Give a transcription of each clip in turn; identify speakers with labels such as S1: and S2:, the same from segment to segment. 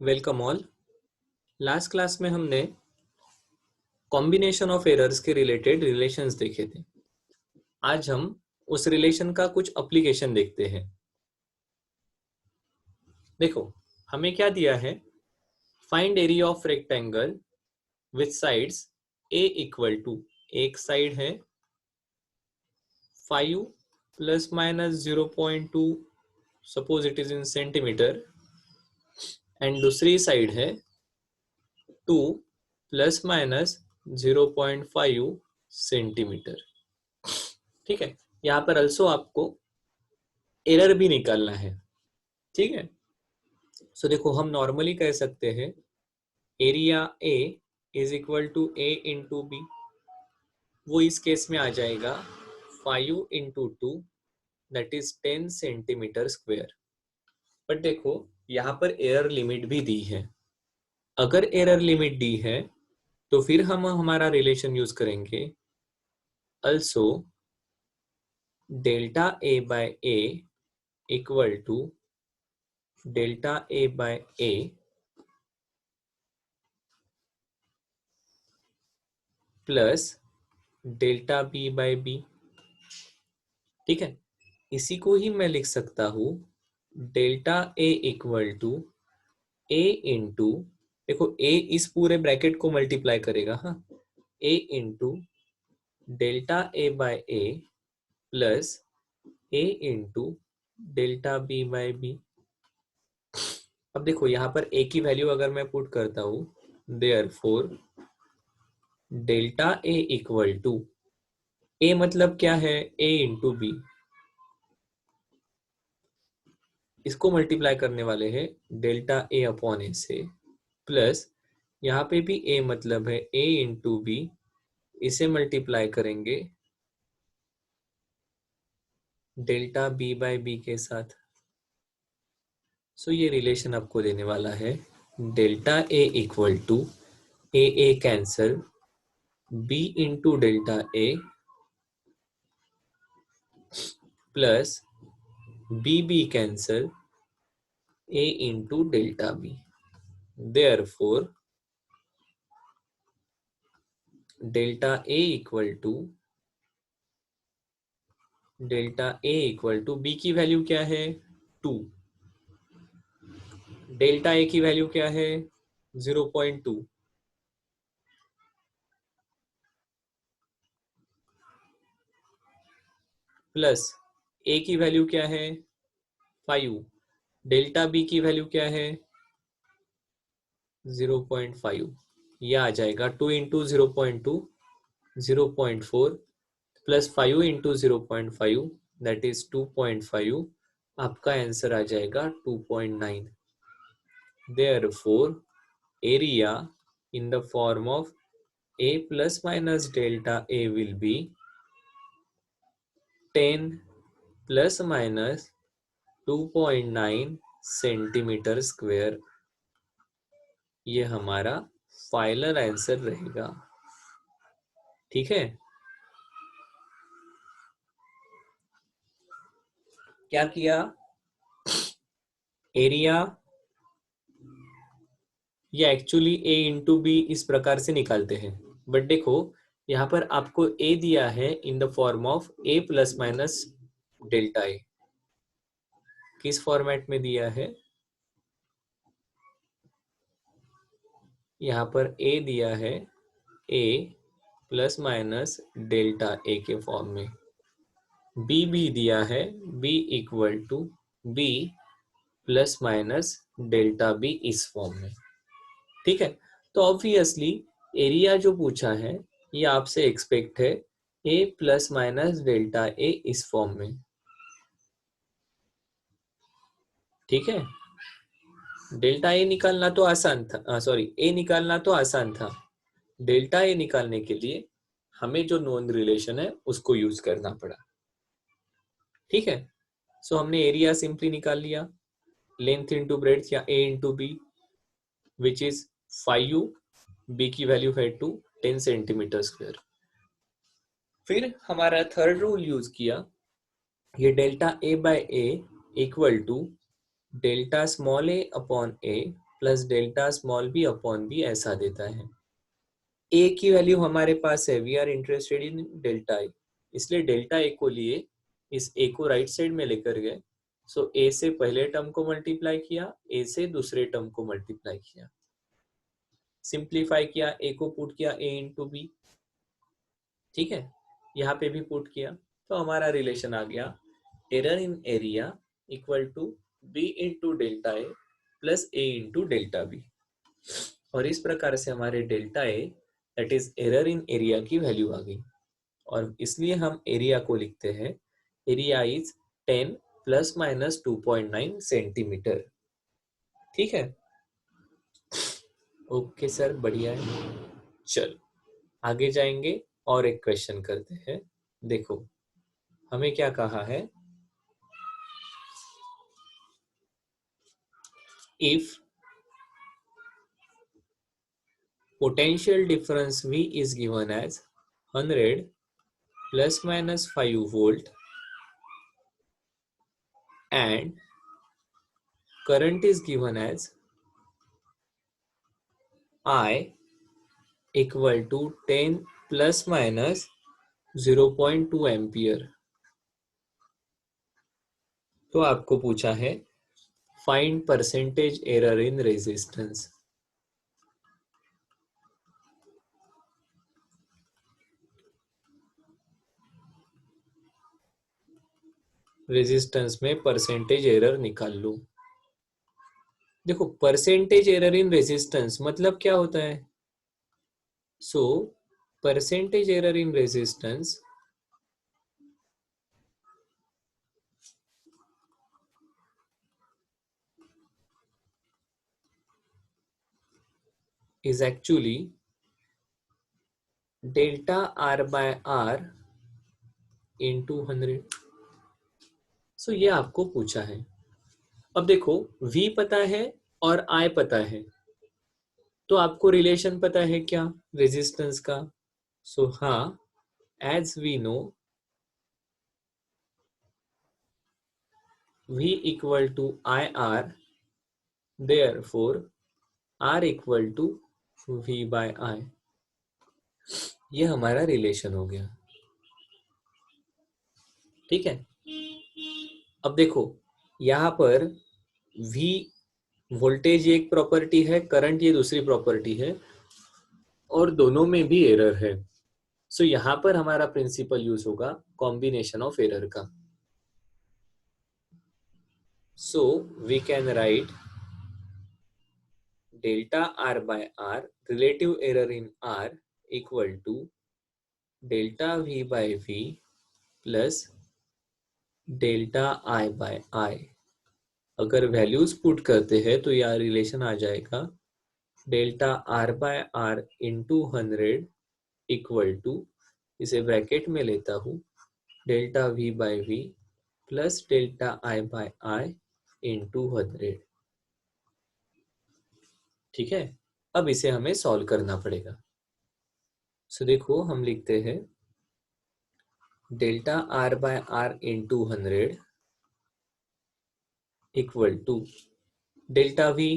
S1: Welcome all. Last class में हमने combination of errors के रिलेटेड रिलेशंस देखे थे। आज हम उस रिलेशन का कुछ एप्लीकेशन देखते हैं। देखो, हमें क्या दिया है, find area of rectangle with sides A equal to, एक साइड है 5 plus minus 0.2, suppose it is in centimetre, and दूसरी साइड है 2 प्लस माइनस 0.5 सेंटीमीटर। ठीक है, यहाँ पर अल्सो आपको एरर भी निकालना है। ठीक है, सो देखो, हम नॉर्मली कह सकते हैं area A is equal to A into B. वो इस केस में आ जाएगा 5 into 2, that is 10 centimetre square. But देखो, यहाँ पर एरर लिमिट भी दी है। अगर एरर लिमिट दी है तो फिर हम हमारा रिलेशन यूज करेंगे also delta A by A equal to delta A by A plus delta B by B. ठीक है, इसी को ही मैं लिख सकता हूं delta A equal to A into, देखो ए इस पूरे ब्रैकेट को मल्टीप्लाई करेगा, हाँ, A into delta A by A plus A into delta B by B. अब देखो, यहाँ पर ए की वैल्यू अगर मैं पुट करता हूं, therefore delta A equal to, A मतलब क्या है, ए इंटू बी, इसको मल्टीप्लाई करने वाले हैं डेल्टा ए अपॉन ए से, प्लस यहाँ पे भी ए मतलब है ए इंटू बी, इसे मल्टीप्लाई करेंगे डेल्टा बी बाय बी के साथ। सो ये रिलेशन आपको देने वाला है delta A equal to A cancel, B into delta A plus B cancel, A into delta B. Therefore delta A equal to B की वैल्यू क्या है 2, डेल्टा ए की वैल्यू क्या है 0.2, प्लस ए की वैल्यू क्या है 5, डेल्टा बी की वैल्यू क्या है 0.5। यह आ जाएगा 2 into 0.2 0.4 plus 5 into 0.5, that is 2.5। आपका आंसर आ जाएगा 2.9। Therefore, area in the form of a plus minus delta a will be 10 plus minus 2.9 centimetre square. ये हमारा फाइनल आंसर रहेगा। ठीक है, क्या किया, एरिया या एक्चुअली ए इंटू बी इस प्रकार से निकालते हैं, बट देखो यहाँ पर आपको ए दिया है in the form of A plus minus delta A. किस फॉर्मेट में दिया है, यहाँ पर ए दिया है A plus minus delta A के फॉर्म में, बी भी दिया है B equal to B plus minus delta B इस फॉर्म में। ठीक है, तो ऑब्वियसली एरिया जो पूछा है ये आपसे एक्सपेक्ट है ए प्लस माइनस डेल्टा ए इस फॉर्म में। ठीक है, डेल्टा ए निकालना तो आसान था, सॉरी ए निकालना तो आसान था, डेल्टा ए निकालने के लिए हमें जो नोन रिलेशन है उसको यूज करना पड़ा। ठीक है, सो हमने एरिया सिंपली निकाल लिया, लेंथ इंटू ब्रेड्थ या A into B, which is 5u, B की वैल्यू है 2, 10 सेंटीमीटर स्क्वायर। फिर हमारा थर्ड रूल यूज किया, ये delta A by A equal to delta small A upon A plus delta small B upon B ऐसा देता है। ए की वैल्यू हमारे पास है, we are interested in delta A, इसलिए डेल्टा ए को लिए, इस ए को राइट साइड में लेकर गए। सो ए से पहले टर्म को मल्टीप्लाई किया, ए से दूसरे टर्म को मल्टीप्लाई किया, सिंप्लीफाई किया, ए को पुट किया ए इंटू बी, ठीक है, यहाँ पे भी पुट किया, तो हमारा रिलेशन आ गया error in area equal to B into delta A plus A into delta B. और इस प्रकार से हमारे delta A that is error in area की वैल्यू आ गई, और इसलिए हम एरिया को लिखते हैं, area is 10 plus minus 2.9 centimetre. ठीक है, ओके सर, बढ़िया है। चल आगे जाएंगे और एक क्वेश्चन करते हैं। देखो हमें क्या कहा है, if potential difference V is given as 100 plus minus 5 volt and current is given as I equal to 10 plus minus 0.2 ampere. तो आपको पूछा है find percentage error in resistance. Resistance में परसेंटेज एरर निकाल लो। देखो परसेंटेज एरर इन रेजिस्टेंस मतलब क्या होता है, so percentage error in resistance is actually delta R by R into 100। सो ये आपको पूछा है। अब देखो V पता है और I पता है, तो आपको रिलेशन पता है क्या रेजिस्टेंस का। सो हाँ, as we know V equal to I R, therefore R equal to V by I। ये हमारा रिलेशन हो गया, ठीक है। अब देखो यहाँ पर V वोल्टेज एक प्रॉपर्टी है, करंट ये दूसरी प्रॉपर्टी है, और दोनों में भी एरर है। सो यहाँ पर हमारा प्रिंसिपल यूज होगा कॉम्बिनेशन ऑफ एरर का। So we can write delta R by R, relative error in R equal to delta V by V plus delta I by I। अगर वैल्यूज पुट करते हैं तो यह रिलेशन आ जाएगा delta R by R into 100 equal to, इसे bracket में लेता हूँ, delta V by V plus delta I by I into 100। ठीक है, अब इसे हमें सॉल्व करना पड़ेगा। सो देखो हम लिखते हैं delta R by R into 100 equal to delta V,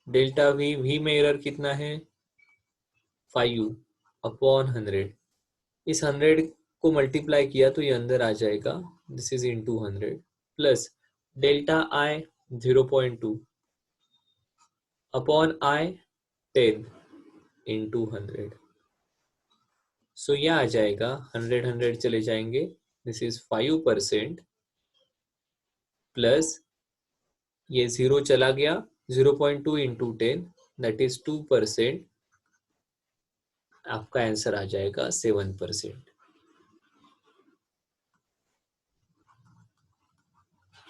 S1: delta V में एरर कितना है 5 अपॉन 100। इस 100 को मल्टीप्लाई किया तो ये अंदर आ जाएगा, this is into 100 plus delta I 0.2 upon I 10 into 100। सो यह आ जाएगा 100 चले जाएंगे, दिस इज 5% प्लस ये 0 चला गया, 0.2 इंटू 10 दैट इज 2%। आपका आंसर आ जाएगा 7%।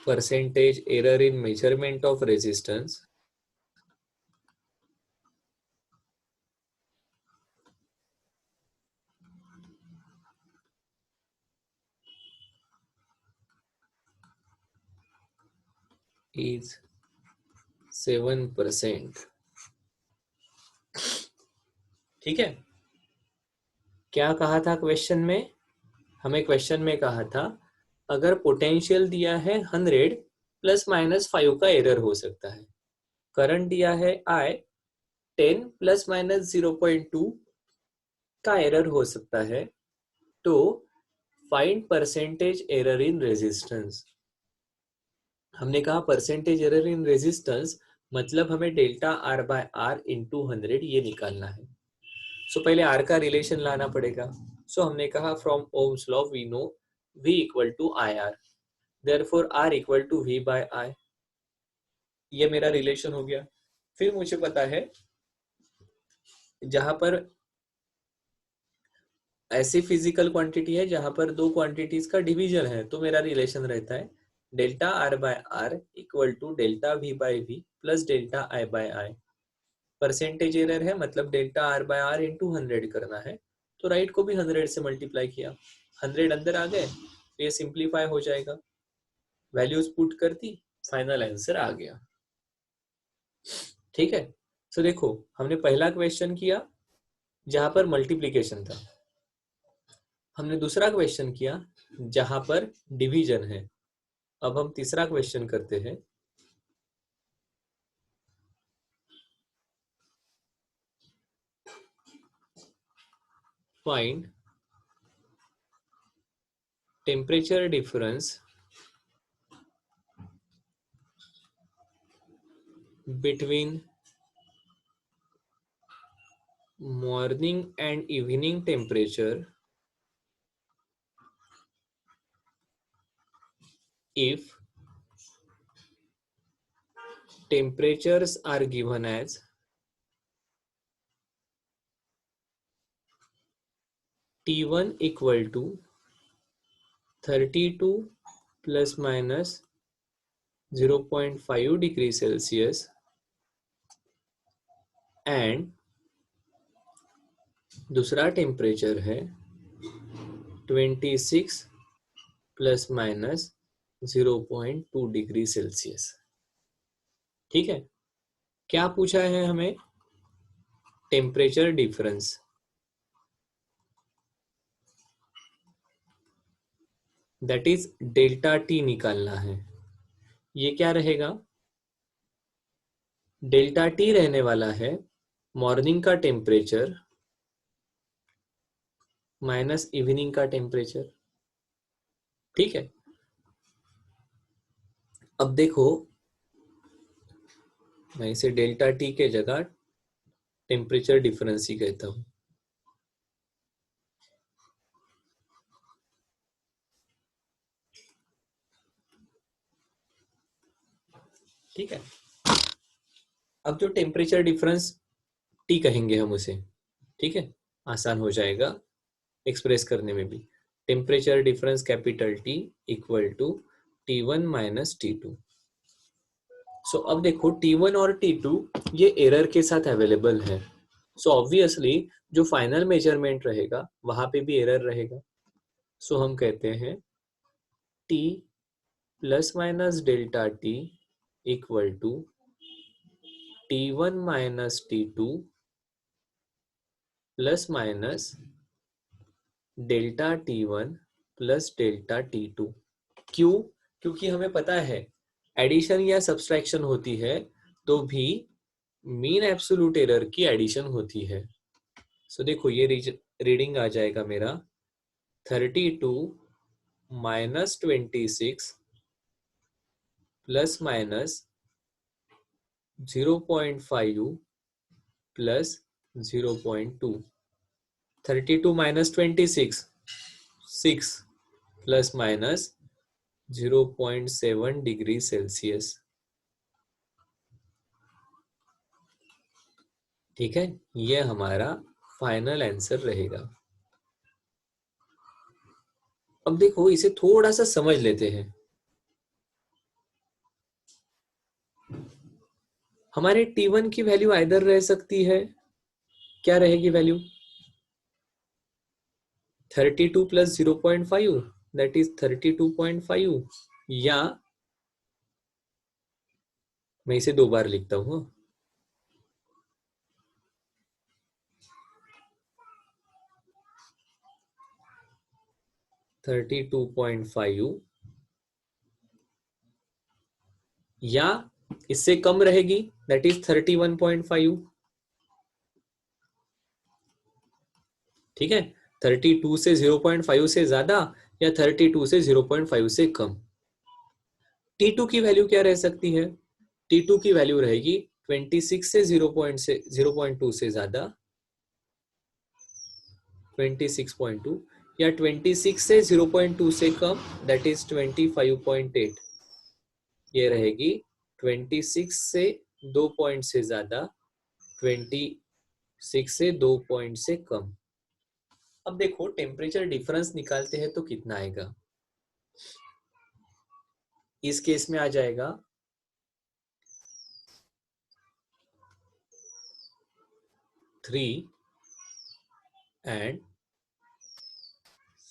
S1: Percentage error in measurement of resistance is 7%। ठीक है, क्या कहा था क्वेश्चन में, हमें क्वेश्चन में कहा था अगर पोटेंशियल दिया है 100 प्लस माइनस 5 का एरर हो सकता है, करंट दिया है I, 10 प्लस माइनस 0.2 का एरर हो सकता है, तो find percentage error in resistance. हमने कहा परसेंटेज एरर इन रेजिस्टेंस मतलब हमें delta R by R into 100 ये निकालना है। सो पहले R का रिलेशन लाना पड़ेगा। सो हमने कहा from Ohm's law we know V equal to IR, therefore R equal to V by I। ये मेरा रिलेशन हो गया। फिर मुझे पता है जहां पर ऐसी फिजिकल क्वांटिटी है जहां पर दो क्वांटिटीज का डिवीजन है, तो मेरा रिलेशन रहता है delta R by R equal to delta V by V plus delta I by I। Percentage error है मतलब delta R by R into 100 करना है, तो राइट को भी 100 से मल्टीप्लाई किया, 100 अंदर आ गए तो ये सिंप्लीफाई हो जाएगा, वैल्यूज पुट कर दी, फाइनल आंसर आ गया। ठीक है। सो देखो हमने पहला क्वेश्चन किया जहां पर मल्टीप्लीकेशन था, हमने दूसरा क्वेश्चन किया जहां पर डिवीजन है। अब हम तीसरा क्वेश्चन करते हैं। Find temperature difference between morning and evening temperature if temperatures are given as T1 equal to 32 plus minus 0.5 degree Celsius and दूसरा टेम्परेचर है 26 प्लस माइनस 0.2 डिग्री सेल्सियस। ठीक है। क्या पूछा है हमें? Temperature difference. That is delta T निकालना है। ये क्या रहेगा? डेल्टा टी रहने वाला है मॉर्निंग का टेम्परेचर माइनस इवनिंग का टेम्परेचर। ठीक है। अब देखो मैं इसे डेल्टा टी के जगह टेम्परेचर डिफरेंस ही कहता हूं। ठीक है। अब जो टेम्परेचर डिफरेंस टी कहेंगे हम उसे, ठीक है, आसान हो जाएगा एक्सप्रेस करने में भी। Temperature difference capital T equal to T1 minus T2। So अब देखो T1 और T2 ये एरर के साथ अवेलेबल है। सो ऑब्वियसली जो फाइनल मेजरमेंट रहेगा वहां पे भी एरर रहेगा। सो हम कहते हैं T plus minus delta T equal to T1 minus T2 plus minus delta T1 plus delta T2। क्यों? क्योंकि हमें पता है एडिशन या सब्सट्रैक्शन होती है तो भी मीन एब्सोल्यूट एरर की एडिशन होती है। सो देखो ये रीडिंग आ जाएगा मेरा 32 minus 26 plus minus 0.5 plus 0.2। 32 minus 26 6 plus minus 0.7 degree Celsius. ठीक है, ये हमारा फाइनल आंसर रहेगा। अब देखो इसे थोड़ा सा समझ लेते हैं। हमारे T1 की वैल्यू आइदर रह सकती है, क्या रहेगी वैल्यू? 32 प्लस 0.5 दैट इज 32.5, या मैं इसे दो बार लिखता हूँ 32.5 या इससे कम रहेगी, दैट इज 31.5। ठीक है, 32 से 0.5 से ज्यादा या 32 से 0.5 से कम। T2 की वैल्यू क्या रह सकती है? T2 की वैल्यू रहेगी 26 से 0.2 से ज्यादा, 26.2, या 26 से 0.2 से कम, दैट इज 25.8। ये रहेगी 26 से 2 पॉइंट से ज्यादा, 26 से 2 पॉइंट से कम। अब देखो टेम्परेचर डिफरेंस निकालते हैं तो कितना आएगा। इस केस में आ जाएगा 3 एंड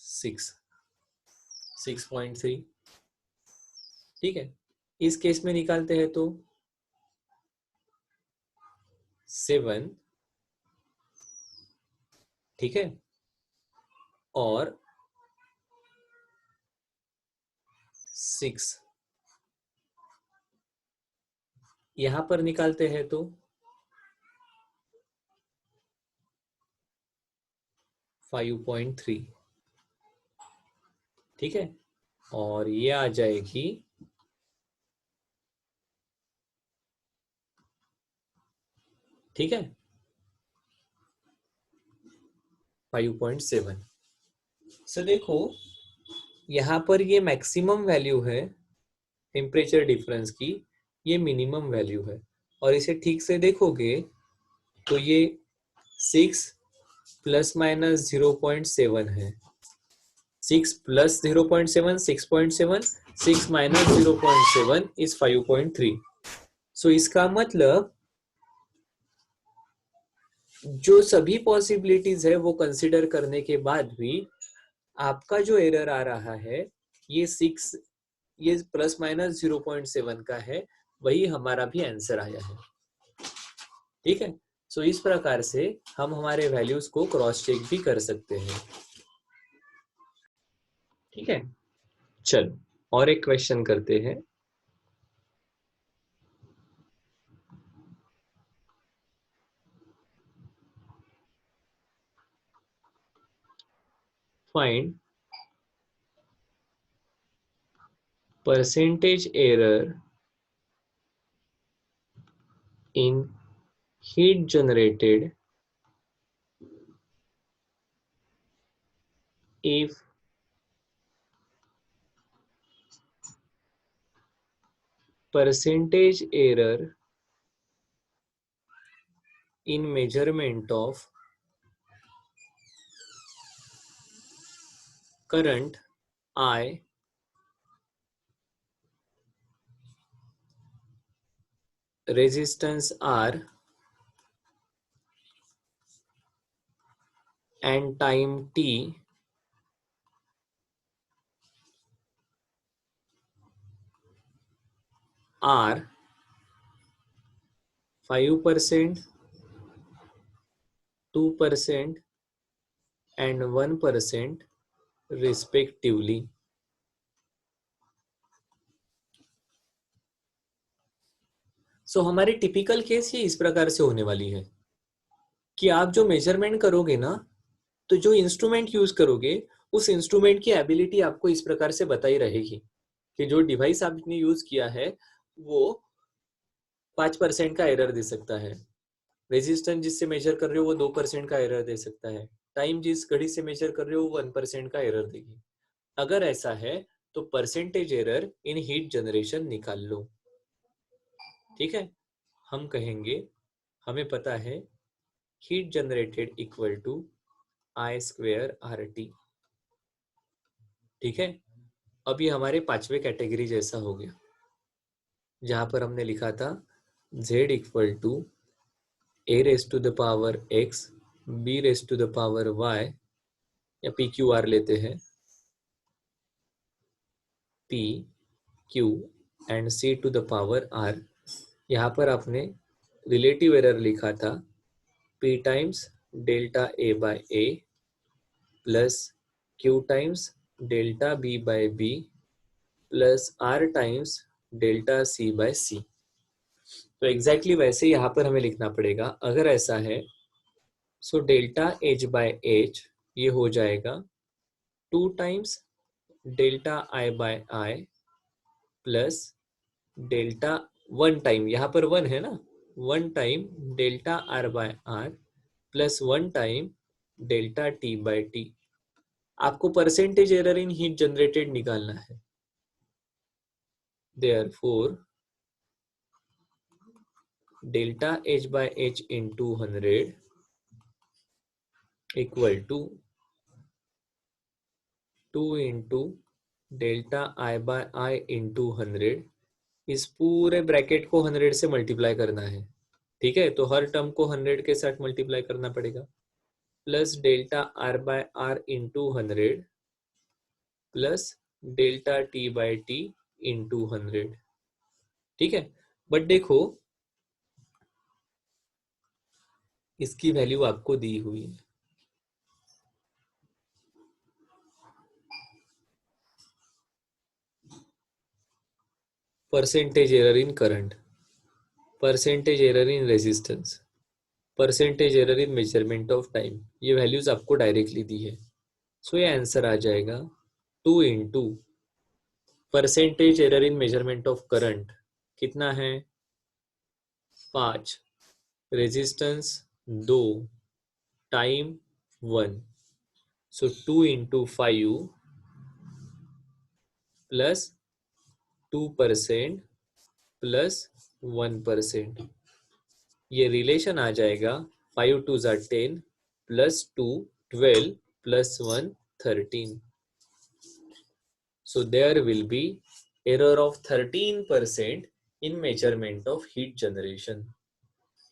S1: 6.3। ठीक है, इस केस में निकालते हैं तो 7, ठीक है, और 6 यहां पर निकालते हैं तो 5.3। ठीक है, और ये आ जाएगी 5.7। सो देखो यहाँ पर ये मैक्सिमम वैल्यू है टेम्परेचर डिफरेंस की, ये मिनिमम वैल्यू है, और इसे ठीक से देखोगे तो ये 6 प्लस माइनस 0.7 है। 6 प्लस 0.7 6.7, 6 माइनस 0.7 इज 5.3। सो इसका मतलब जो सभी पॉसिबिलिटीज है वो कंसिडर करने के बाद भी आपका जो एरर आ रहा है ये 6, ये प्लस माइनस 0.7 का है, वही हमारा भी आंसर आया है। ठीक है, सो इस प्रकार से हम हमारे वैल्यूज को क्रॉस चेक भी कर सकते हैं। ठीक है, चलो और एक क्वेश्चन करते हैं। Find percentage error in heat generated if percentage error in measurement of current I, resistance R, and time T are 5%, 2% and 1% respectively. सो हमारी टिपिकल केस ये इस प्रकार से होने वाली है कि आप जो मेजरमेंट करोगे ना, तो जो इंस्ट्रूमेंट यूज करोगे उस इंस्ट्रूमेंट की एबिलिटी आपको इस प्रकार से बताई रहेगी कि जो डिवाइस आपने यूज किया है वो 5% का एरर दे सकता है, रेजिस्टेंस जिससे मेजर कर रहे हो वो 2% का एरर दे सकता है, टाइम जिस घड़ी से मेजर कर रहे हो वो 1% का एरर देगी। अगर ऐसा है तो percentage error in heat generation निकाल लो। ठीक है, हम कहेंगे हमें पता है heat generated equal to I square R T. ठीक है, अब ये हमारे पांचवे कैटेगरी जैसा हो गया, जहां पर हमने लिखा था z equal to a raise to the power x, b raise to the power y, या पी क्यू आर लेते हैं, p q and c to the power r। यहाँ पर आपने रिलेटिव एरर लिखा था p times delta a by a plus q times delta b by b plus r times delta c by c। तो exactly वैसे यहाँ पर हमें लिखना पड़ेगा। अगर ऐसा है सो डेल्टा एच बाय एच ये हो जाएगा 2 times delta I by I plus delta 1 time, यहाँ पर 1 है ना, 1 time delta R by R plus 1 time delta T by T. आपको percentage error in heat generated निकालना है। Therefore delta H by H into 100 equal to 2 into delta I by I into 100। इस पूरे bracket को 100 से multiply करना है, ठीक है। तो हर टर्म को 100 के साथ मल्टीप्लाई करना पड़ेगा, plus delta R by R into 100 plus delta T by T into 100, ठीक है। बट देखो इसकी वैल्यू आपको दी हुई है, percentage error in current, percentage error in resistance, percentage error in measurement of time, ये वैल्यूज आपको डायरेक्टली दी है। सो ये आंसर आ जाएगा 2 into percentage error in measurement of current कितना है 5, रेजिस्टेंस 2, टाइम 1। सो 2 इंटू 5 प्लस 2% प्लस 1%, ये रिलेशन आ जाएगा 5 2 ज़ा 10 plus 2 12 plus 1 13। So there will be error of 13% in measurement of heat generation.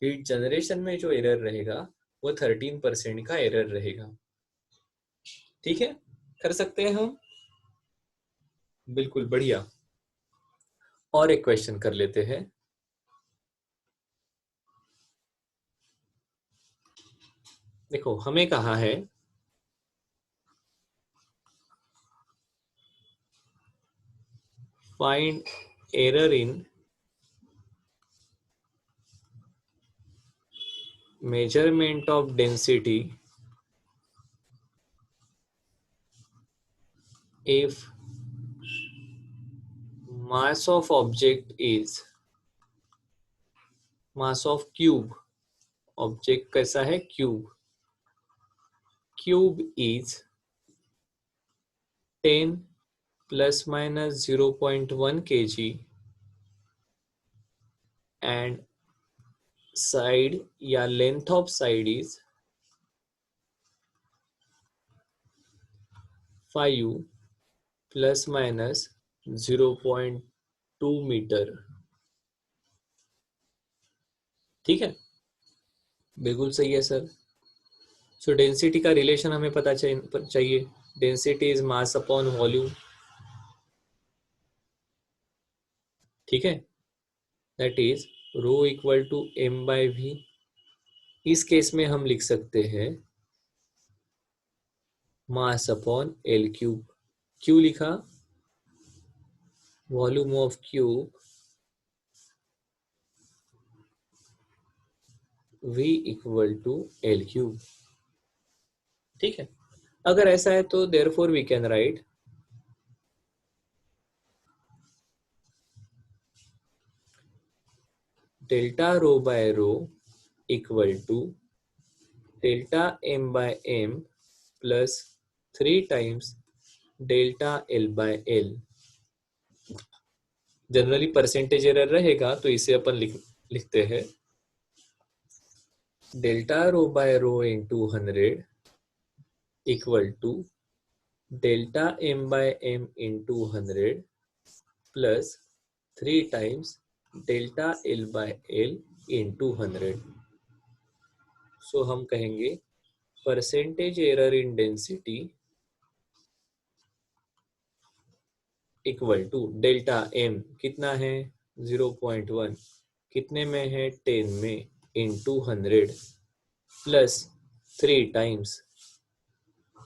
S1: Heat generation में जो error रहेगा वो 13% का error रहेगा, ठीक है। कर सकते हैं हम, बिल्कुल बढ़िया। और एक क्वेश्चन कर लेते हैं। देखो हमें कहा है find error in measurement of density if mass of object is mass of cube, object कैसा है cube, cube is 10 plus minus 0.1 kg and side या length of side is 5 plus minus 0.2 metre, ठीक है, बिल्कुल सही है सर। सो डेंसिटी का relation हमें पता चाहिए, density is mass upon volume, ठीक है, that is rho equal to m by v। इस केस में हम लिख सकते हैं मास अपॉन एल क्यूब, क्यू लिखा volume of cube v equal to L cube, ठीक है। अगर ऐसा है तो therefore we can write delta rho by rho equal to delta m by m plus 3 times delta l by l। Generally percentage error रहेगा तो इसे अपन लिखते हैं delta rho by rho into 100 equal to delta m by m into 100 plus 3 times delta l by l into 100। So हम कहेंगे percentage error in density equal to delta m कितना है 0.1, कितने में है 10 में इंटू 100 प्लस 3 टाइम्स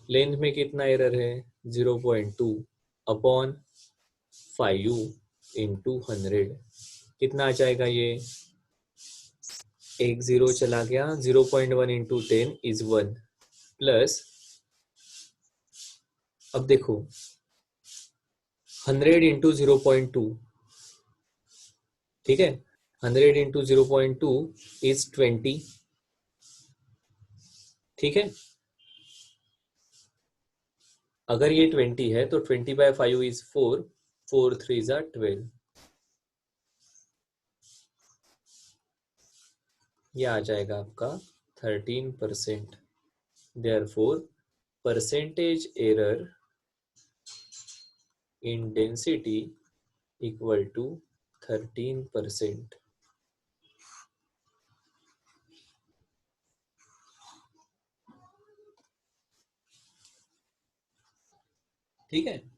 S1: लेंथ में कितना एरर है 0.2 अपॉन 5 इंटू 100, कितना आ जाएगा ये एक जीरो चला गया, 0.1 इंटू 10 इज 1 प्लस, अब देखो 100 इंटू 0.2, ठीक है, 100 इंटू 0.2 इज 20, ठीक है। अगर ये 20 है तो 20/5 इज 4, 4 3 ज़ा 12, ये आ जाएगा आपका 13%। Therefore percentage error in density equal to 13%। ठीक है।